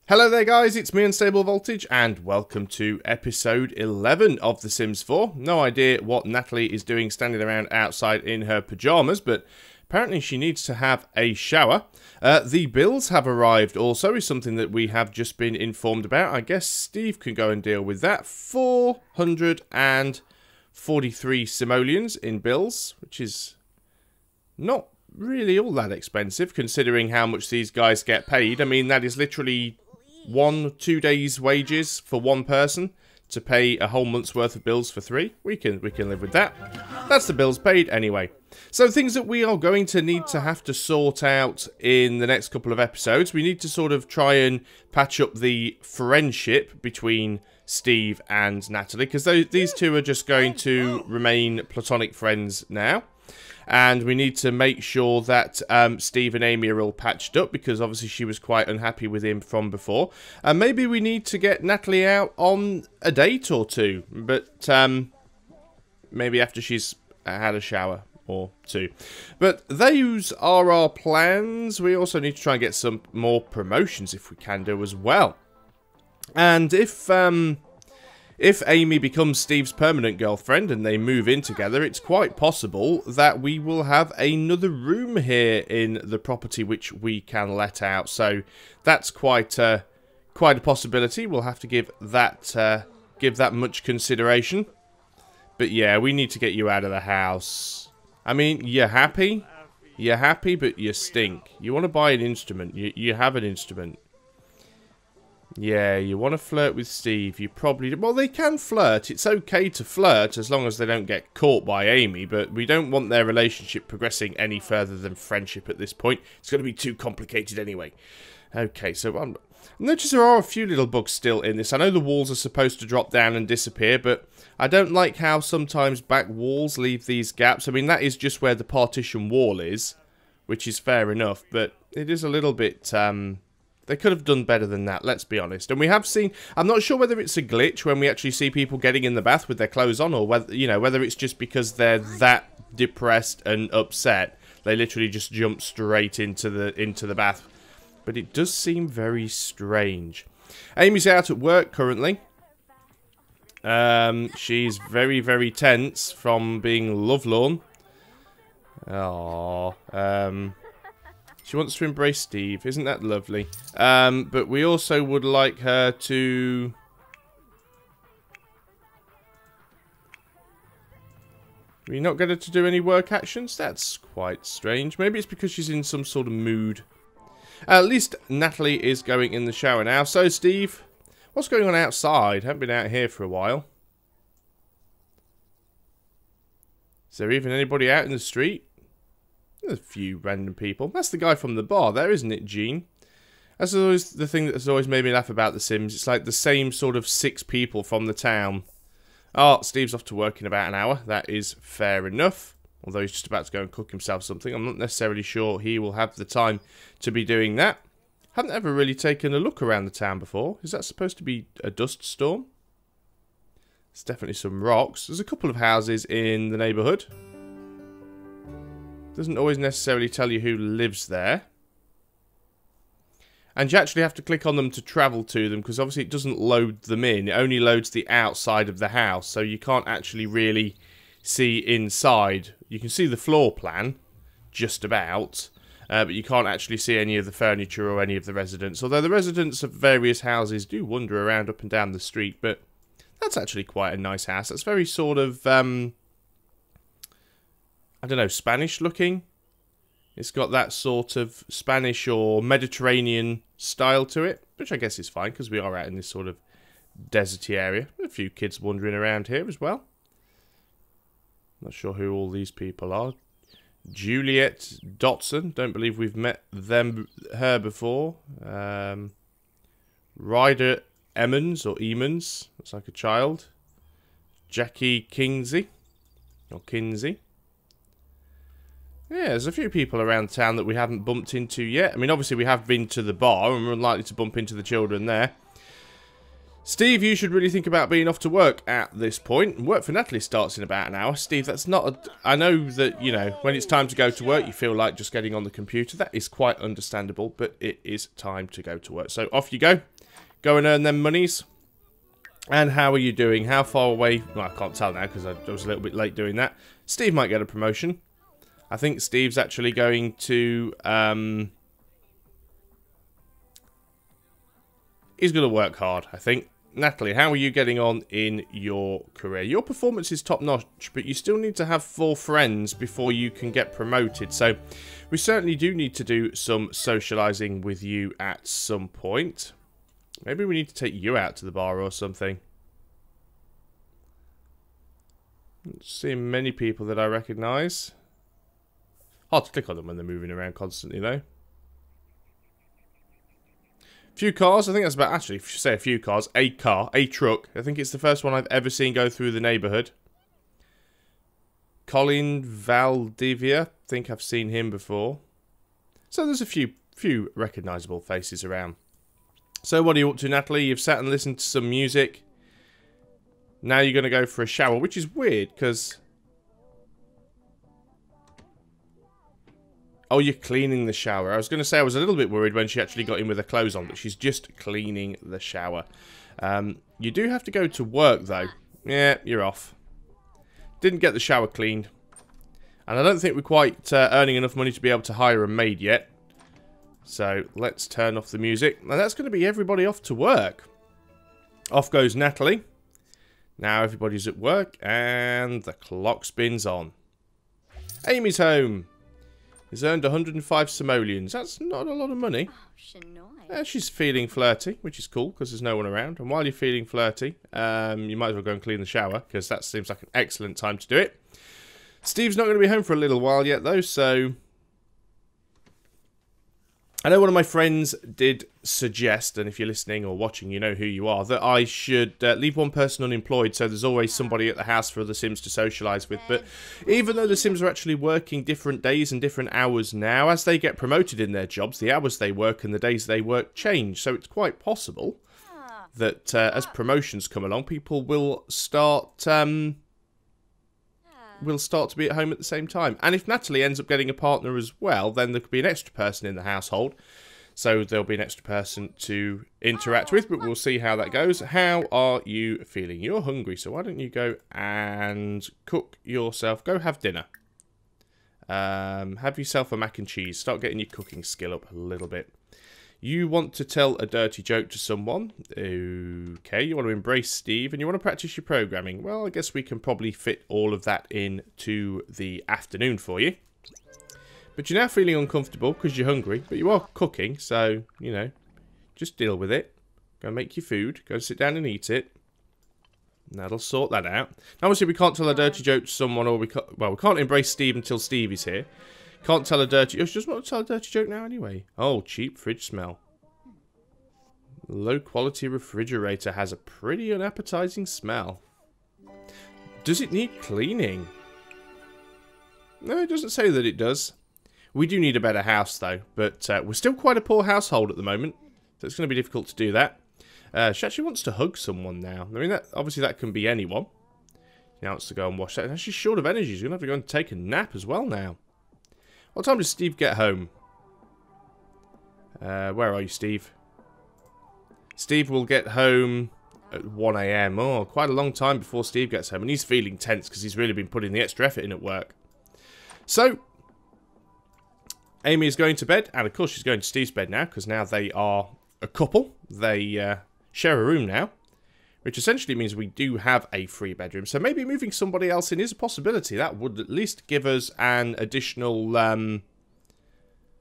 Hello there guys, it's me Unstable Voltage and welcome to episode 11 of The Sims 4. No idea what Natalie is doing standing around outside in her pyjamas, but apparently she needs to have a shower. The bills have arrived also, is something that we have just been informed about. I guess Steve can go and deal with that. 443 simoleons in bills, which is not really all that expensive considering how much these guys get paid. I mean, that is literally 1-2 days wages for one person to pay a whole month's worth of bills for 3. We can live with that. That's the bills paid anyway. So things that we are going to need to have to sort out in the next couple of episodes. We need to sort of try and patch up the friendship between Steve and Natalie, because these two are just going to remain platonic friends now. And we need to make sure that Steve and Amy are all patched up, because obviously she was quite unhappy with him from before. And maybe we need to get Natalie out on a date or two, but maybe after she's had a shower or two. But those are our plans. We also need to try and get some more promotions if we can do as well. And if Amy becomes Steve's permanent girlfriend and they move in together, it's quite possible that we will have another room here in the property which we can let out. So that's quite a possibility. We'll have to give that much consideration. But yeah, we need to get you out of the house. I mean, you're happy? You're happy, but you stink. You want to buy an instrument. You have an instrument. Yeah, you want to flirt with Steve. You probably... Well, they can flirt. It's okay to flirt as long as they don't get caught by Amy, but we don't want their relationship progressing any further than friendship at this point. It's going to be too complicated anyway. Okay, so notice there are a few little bugs still in this. I know the walls are supposed to drop down and disappear, but I don't like how sometimes back walls leave these gaps. I mean, that is just where the partition wall is, which is fair enough, but it is a little bit... They could have done better than that, let's be honest. And we have seen... I'm not sure whether it's a glitch when we actually see people getting in the bath with their clothes on, or whether, you know, whether it's just because they're that depressed and upset. They literally just jump straight into the bath. But it does seem very strange. Amy's out at work currently. She's very, very tense from being lovelorn. Aww. She wants to embrace Steve. Isn't that lovely? But we also would like her to... We're not going to do any work actions? That's quite strange. Maybe it's because she's in some sort of mood. At least Natalie is going in the shower now. So, Steve, what's going on outside? Haven't been out here for a while. Is there even anybody out in the street? There's a few random people. That's the guy from the bar there, isn't it, Gene? That's always the thing that's always made me laugh about The Sims. It's like the same sort of 6 people from the town. Oh, Steve's off to work in about an hour. That is fair enough. Although he's just about to go and cook himself something. I'm not necessarily sure he will have the time to be doing that. Haven't ever really taken a look around the town before. Is that supposed to be a dust storm? There's definitely some rocks. There's a couple of houses in the neighbourhood. Doesn't always necessarily tell you who lives there. And you actually have to click on them to travel to them, because obviously it doesn't load them in. It only loads the outside of the house, so you can't actually really see inside. You can see the floor plan, just about, but you can't actually see any of the furniture or any of the residents. Although the residents of various houses do wander around up and down the street, but that's actually quite a nice house. That's very sort of... I don't know, Spanish looking. It's got that sort of Spanish or Mediterranean style to it, which I guess is fine because we are out in this sort of deserty area. A few kids wandering around here as well. Not sure who all these people are. Juliet Dotson. Don't believe we've met her before. Ryder Emmons or Emmons. Looks like a child. Jackie Kinsey. Or Kinsey. Yeah, there's a few people around town that we haven't bumped into yet. I mean, obviously we have been to the bar and we're unlikely to bump into the children there. Steve, you should really think about being off to work at this point. Work for Natalie starts in about an hour. Steve, that's not a... I know that, you know, when it's time to go to work, you feel like just getting on the computer. That is quite understandable, but it is time to go to work. So off you go. Go and earn them monies. And how are you doing? How far away... Well, I can't tell now because I was a little bit late doing that. Steve might get a promotion. I think Steve's actually going to... He's going to work hard, I think. Natalie, how are you getting on in your career? Your performance is top-notch, but you still need to have 4 friends before you can get promoted. So we certainly do need to do some socialising with you at some point. Maybe we need to take you out to the bar or something. Not seeing many people that I recognise. Hard to click on them when they're moving around constantly, though. Few cars, I think that's about, actually, if you say a few cars, a car, a truck. I think it's the first one I've ever seen go through the neighbourhood. Colin Valdivia, I think I've seen him before. So there's a few recognisable faces around. So what are you up to, Natalie? You've sat and listened to some music. Now you're going to go for a shower, which is weird, because... Oh, you're cleaning the shower. I was going to say I was a little bit worried when she actually got in with her clothes on, but she's just cleaning the shower. You do have to go to work, though. Yeah, you're off. Didn't get the shower cleaned. And I don't think we're quite earning enough money to be able to hire a maid yet. So, let's turn off the music. And that's going to be everybody off to work. Off goes Natalie. Now everybody's at work, and the clock spins on. Amy's home. He's earned 105 simoleons. That's not a lot of money. She's feeling flirty, which is cool because there's no one around. And while you're feeling flirty, you might as well go and clean the shower because that seems like an excellent time to do it. Steve's not going to be home for a little while yet, though, so... I know one of my friends did suggest, and if you're listening or watching, you know who you are, that I should leave one person unemployed so there's always somebody at the house for the Sims to socialise with. But even though the Sims are actually working different days and different hours now, as they get promoted in their jobs, the hours they work and the days they work change. So it's quite possible that as promotions come along, people will start... will start to be at home at the same time. And if Natalie ends up getting a partner as well, then there could be an extra person in the household. So there'll be an extra person to interact with, but we'll see how that goes. How are you feeling? You're hungry, so why don't you go and cook yourself. Go have dinner. Have yourself a mac and cheese. Start getting your cooking skill up a little bit. You want to tell a dirty joke to someone. Okay, you want to embrace Steve and you want to practice your programming. Well, I guess we can probably fit all of that into the afternoon for you. But you're now feeling uncomfortable because you're hungry, but you are cooking, so, you know, just deal with it. Go make your food, go sit down and eat it. And that'll sort that out. Now, obviously, we can't tell a dirty joke to someone, or we can't embrace Steve until Steve is here. Can't tell a dirty... I just want to tell a dirty joke now anyway. Oh, cheap fridge smell. Low quality refrigerator has a pretty unappetizing smell. Does it need cleaning? No, it doesn't say that it does. We do need a better house though, but we're still quite a poor household at the moment, so it's going to be difficult to do that. She actually wants to hug someone now. I mean, obviously that can be anyone. She now wants to go and wash that. And she's short of energy. She's going to have to go and take a nap as well now. What time does Steve get home? Where are you, Steve? Steve will get home at 1 AM. Oh, quite a long time before Steve gets home. And he's feeling tense because he's really been putting the extra effort in at work. So, Amy is going to bed. And, of course, she's going to Steve's bed now because now they are a couple. They share a room now. Which essentially means we do have a free bedroom. So maybe moving somebody else in is a possibility. That would at least give us an additional,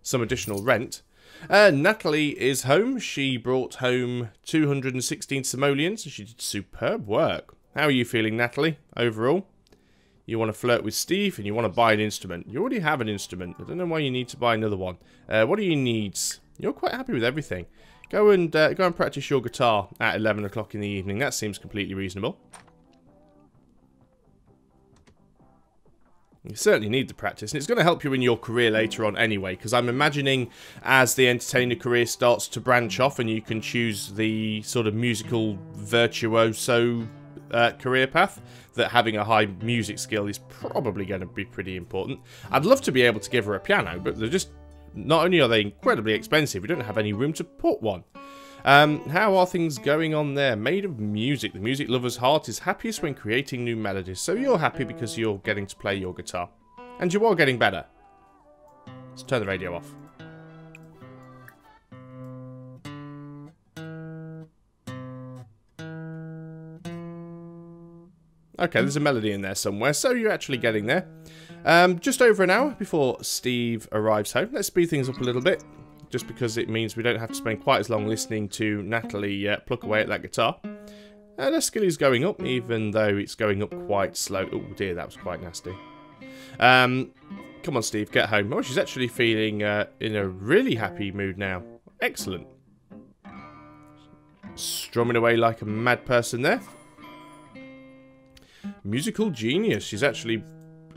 some additional rent. Natalie is home. She brought home 216 simoleons. She did superb work. How are you feeling, Natalie, overall? You want to flirt with Steve and you want to buy an instrument. You already have an instrument. I don't know why you need to buy another one. What are your needs? You're quite happy with everything. Go and practice your guitar at 11 o'clock in the evening. That seems completely reasonable. You certainly need the practice, and it's going to help you in your career later on anyway, because I'm imagining as the entertainer career starts to branch off and you can choose the sort of musical virtuoso career path, that having a high music skill is probably going to be pretty important. I'd love to be able to give her a piano, but they're just, not only are they incredibly expensive, we don't have any room to put one. How are things going on there? Made of music. The music lover's heart is happiest when creating new melodies. So you're happy because you're getting to play your guitar. And you are getting better. Let's turn the radio off. Okay, there's a melody in there somewhere, so you're actually getting there. Just over an hour before Steve arrives home. Let's speed things up a little bit, just because it means we don't have to spend quite as long listening to Natalie pluck away at that guitar. And her skill is going up, even though it's going up quite slow. Oh dear, that was quite nasty. Come on, Steve, get home. Oh, she's actually feeling in a really happy mood now. Excellent. Strumming away like a mad person there. Musical genius. She's actually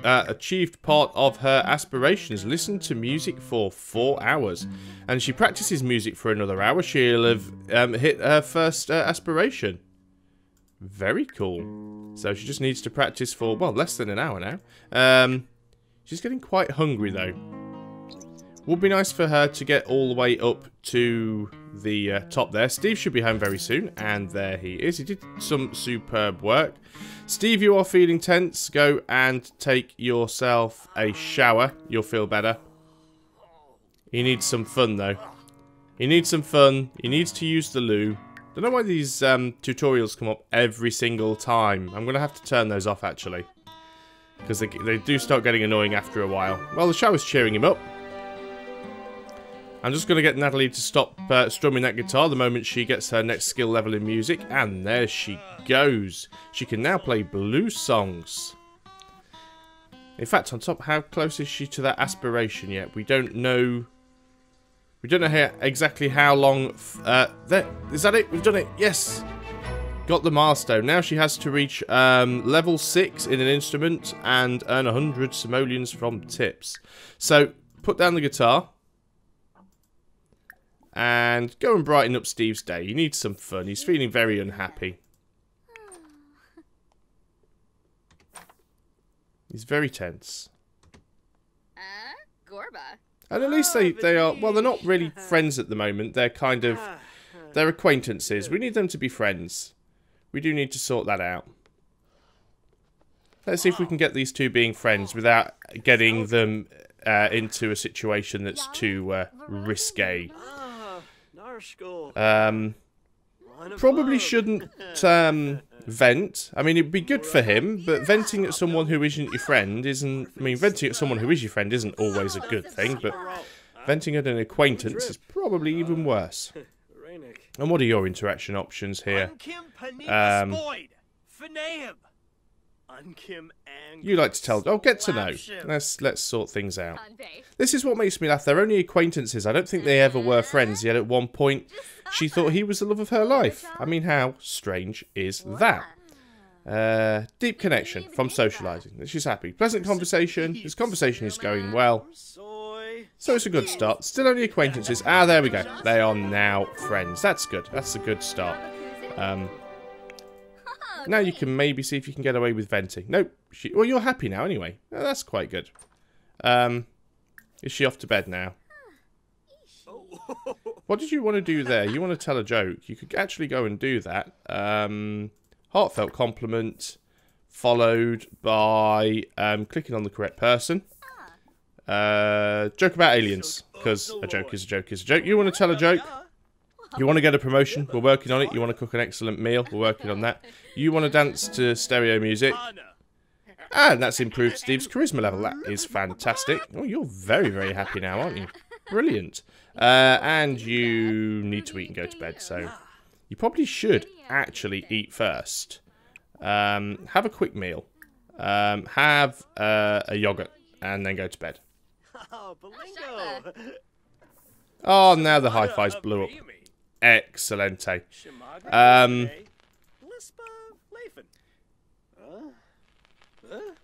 achieved part of her aspirations. Listened to music for 4 hours. And she practices music for another hour. She'll have hit her first aspiration. Very cool. So she just needs to practice for, well, less than an hour now. She's getting quite hungry, though. Would be nice for her to get all the way up to the top there. Steve should be home very soon, and there he is. He did some superb work. Steve, you are feeling tense. Go and take yourself a shower. You'll feel better. He needs some fun, though. He needs some fun. He needs to use the loo. Don't know why these tutorials come up every single time. I'm going to have to turn those off, actually. Because they do start getting annoying after a while. Well, the shower's cheering him up. I'm just going to get Natalie to stop strumming that guitar the moment she gets her next skill level in music. And there she goes. She can now play blues songs. In fact, on top, how close is she to that aspiration yet? We don't know. We don't know exactly how long. There, is that it? We've done it. Yes. Got the milestone. Now she has to reach level 6 in an instrument and earn 100 simoleons from tips. So, put down the guitar. And go and brighten up Steve's day. He needs some fun. He's feeling very unhappy. He's very tense. Gorba. And at least they are, well, they're not really friends at the moment. They're kind of, they're acquaintances. We need them to be friends. We do need to sort that out. Let's see if we can get these two being friends without getting them into a situation that's too risque. Probably shouldn't vent. I mean, it'd be good for him, but venting at someone who isn't your friend isn't... I mean, venting at someone who is your friend isn't always a good thing, but venting at an acquaintance is probably even worse. And what are your interaction options here? You like to tell... Oh, get to know. Let's sort things out. This is what makes me laugh. They're only acquaintances. I don't think they ever were friends, yet at one point she thought he was the love of her life. I mean, how strange is that? Deep connection from socialising. She's happy. Pleasant conversation. This conversation is going well. So it's a good start. Still only acquaintances. Ah, there we go. They are now friends. That's good. That's a good start. Now you can maybe see if you can get away with venting. Nope. Well, you're happy now anyway. Oh, that's quite good. Is she off to bed now? What did you want to do there? You want to tell a joke. You could actually go and do that. Heartfelt compliment followed by clicking on the correct person. Joke about aliens. Because a joke is a joke is a joke. You want to tell a joke? You want to get a promotion? We're working on it. You want to cook an excellent meal? We're working on that. You want to dance to stereo music? And that's improved Steve's charisma level. That is fantastic. Oh, you're very, very happy now, aren't you? Brilliant. And you need to eat and go to bed. So you probably should actually eat first. Have a quick meal. Have a yogurt. And then go to bed. Oh, now the hi-fi's blew up. Excellente.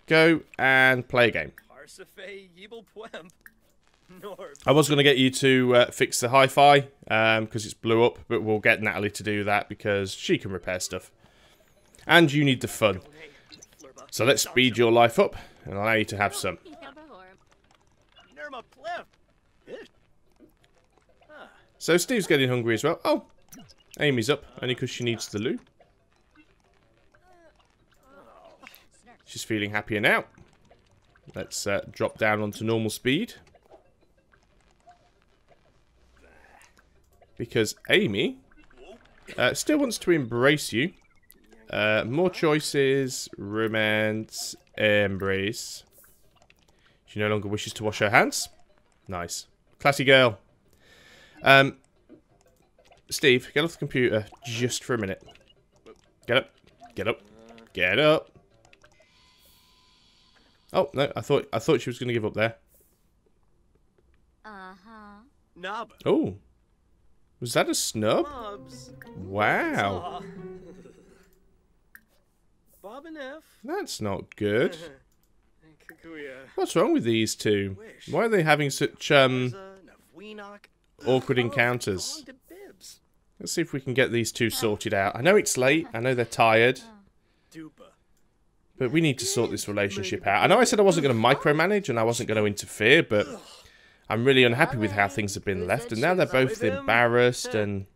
go and play a game. I was going to get you to fix the hi-fi because it's blew up, but we'll get Natalie to do that because she can repair stuff. And you need the fun. So let's speed your life up and allow you to have some. So Steve's getting hungry as well. Oh, Amy's up, only because she needs the loo. She's feeling happier now. Let's drop down onto normal speed. Because Amy still wants to embrace you. More choices, romance, embrace. She no longer wishes to wash her hands. Nice. Classy girl. Steve, get off the computer just for a minute. Get up. Get up. Get up. Oh, no, I thought she was going to give up there. Oh. Was that a snub? Wow. That's not good. What's wrong with these two? Why are they having such awkward encounters? Let's see if we can get these two sorted out. I know it's late. I know they're tired. But we need to sort this relationship out. I know I said I wasn't going to micromanage and I wasn't going to interfere, but I'm really unhappy with how things have been left. And now they're both embarrassed and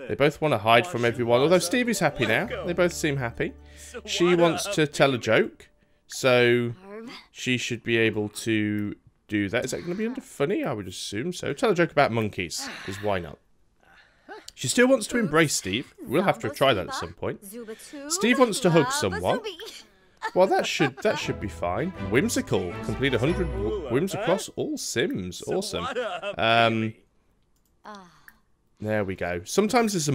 they both want to hide from everyone. Although Steve is happy now. They both seem happy. She wants to tell a joke, so she should be able to do that. Is that going to be under funny? I would assume so. Tell a joke about monkeys, because why not? She still wants to embrace Steve. We'll have to try that at some point. Steve wants to hug someone. Well, that should be fine. Whimsical. Complete 100 whims across all Sims. Awesome. There we go. Sometimes there's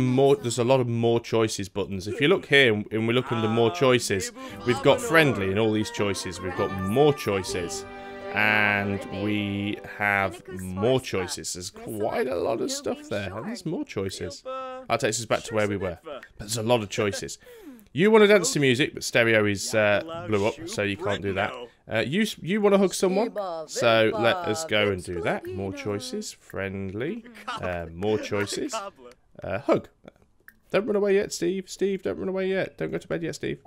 a lot of more choices buttons. If you look here and we look under more choices, we've got friendly in all these choices. We've got more choices. And we have more choices. There's quite a lot of stuff there. And there's more choices. That takes us back to where we were. But there's a lot of choices. You want to dance to music, but stereo is blew up, so you can't do that. You want to hug someone, so let us go and do that. More choices, friendly, more choices, hug. Don't run away yet, Steve. Steve, don't run away yet. Don't go to bed yet, Steve.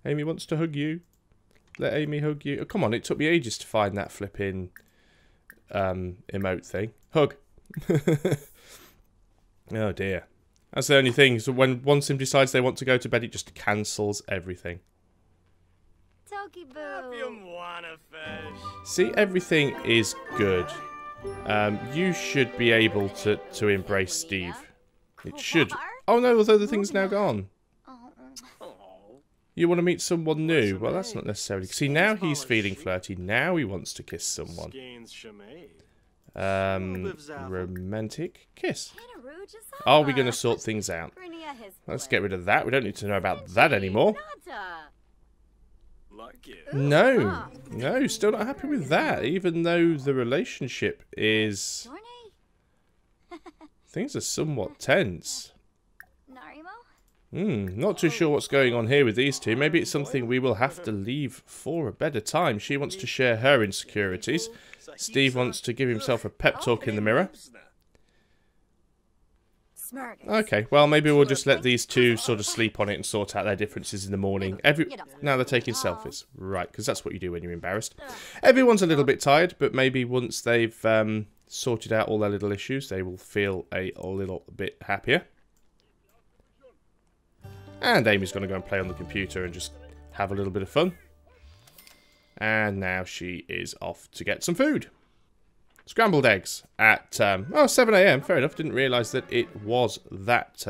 Amy wants to hug you. Let Amy hug you. Oh, come on, it took me ages to find that flipping emote thing. Hug. Oh dear. That's the only thing. So when one sim decides they want to go to bed, it just cancels everything. See, everything is good. You should be able to embrace Steve. It should. Oh no, although the thing's now gone. You want to meet someone new? Well, that's not necessarily. See, now he's feeling flirty. Now he wants to kiss someone. Romantic kiss. Are we going to sort things out? Let's get rid of that. We don't need to know about that anymore. No. No, still not happy with that. Even though the relationship is... Things are somewhat tense. Not too sure what's going on here with these two. Maybe it's something we will have to leave for a better time. She wants to share her insecurities. Steve wants to give himself a pep talk in the mirror. Okay, well, maybe we'll just let these two sort of sleep on it and sort out their differences in the morning. Now they're taking selfies. Right, because that's what you do when you're embarrassed. Everyone's a little bit tired, but maybe once they've sorted out all their little issues, they will feel a little bit happier. And Amy's going to go and play on the computer and just have a little bit of fun. And now she is off to get some food. Scrambled eggs at 7 AM. Fair enough. Didn't realise that it was that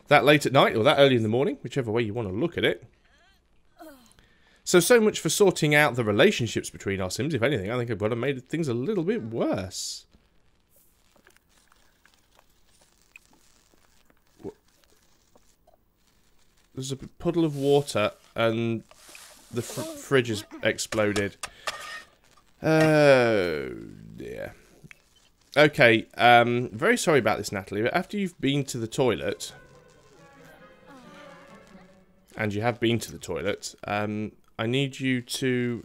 late at night or that early in the morning, whichever way you want to look at it. So much for sorting out the relationships between our Sims. If anything, I think I've got to made things a little bit worse. There's a puddle of water and the fridge has exploded. Oh dear. Okay, very sorry about this, Natalie, but after you've been to the toilet, and you have been to the toilet, I need you to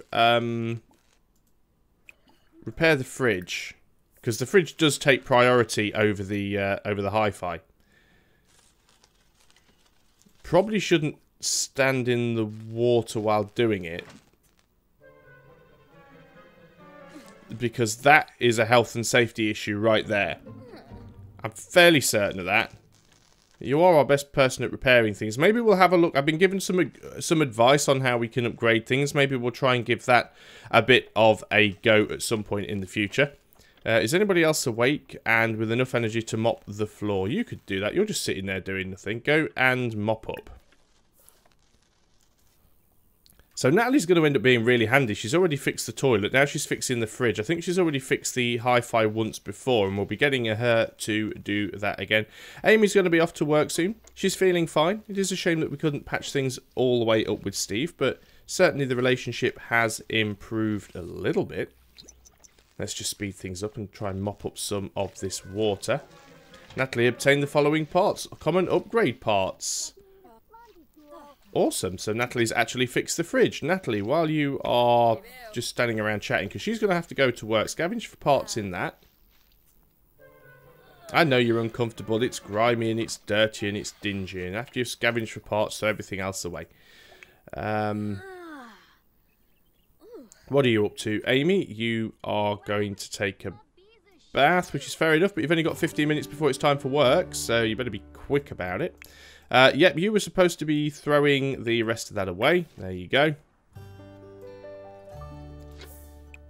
repair the fridge, because the fridge does take priority over the hi-fi. Probably shouldn't stand in the water while doing it, because that is a health and safety issue right there. I'm fairly certain of that. You are our best person at repairing things. Maybe we'll have a look. I've been given some advice on how we can upgrade things. Maybe we'll try and give that a bit of a go at some point in the future. Is anybody else awake and with enough energy to mop the floor? You could do that. You're just sitting there doing nothing. Go and mop up. So Natalie's going to end up being really handy. She's already fixed the toilet. Now she's fixing the fridge. I think she's already fixed the hi-fi once before, and we'll be getting her to do that again. Amy's going to be off to work soon. She's feeling fine. It is a shame that we couldn't patch things all the way up with Steve, but certainly the relationship has improved a little bit. Let's just speed things up and try and mop up some of this water. Natalie obtained the following parts. Common upgrade parts. Awesome. So Natalie's actually fixed the fridge. Natalie, while you are just standing around chatting, because she's going to have to go to work, scavenge for parts in that. I know you're uncomfortable. It's grimy and it's dirty and it's dingy. And after you've scavenged for parts, throw everything else away. What are you up to? Amy, you are going to take a bath, which is fair enough, but you've only got 15 minutes before it's time for work, so you better be quick about it. Yep, you were supposed to be throwing the rest of that away. There you go.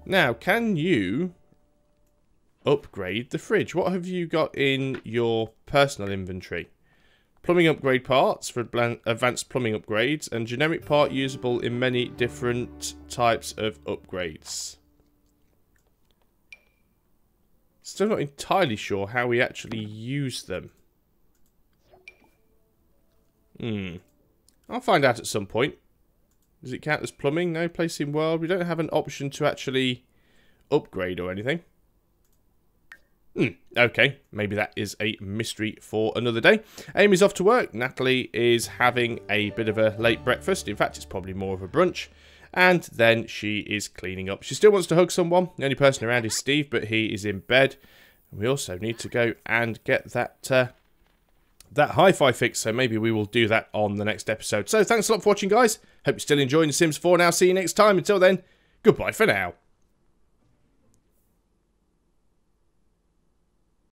Now, can you upgrade the fridge? What have you got in your personal inventory? Plumbing upgrade parts for advanced plumbing upgrades, and generic part usable in many different types of upgrades. Still not entirely sure how we actually use them. I'll find out at some point. Does it count as plumbing? No, place in world. We don't have an option to actually upgrade or anything. Okay, maybe that is a mystery for another day. Amy's off to work. Natalie is having a bit of a late breakfast. In fact, it's probably more of a brunch. And then she is cleaning up. She still wants to hug someone. The only person around is Steve, but he is in bed. And we also need to go and get that hi-fi fix, so maybe we will do that on the next episode. So thanks a lot for watching, guys. Hope you're still enjoying The Sims 4 now. See you next time. Until then, goodbye for now.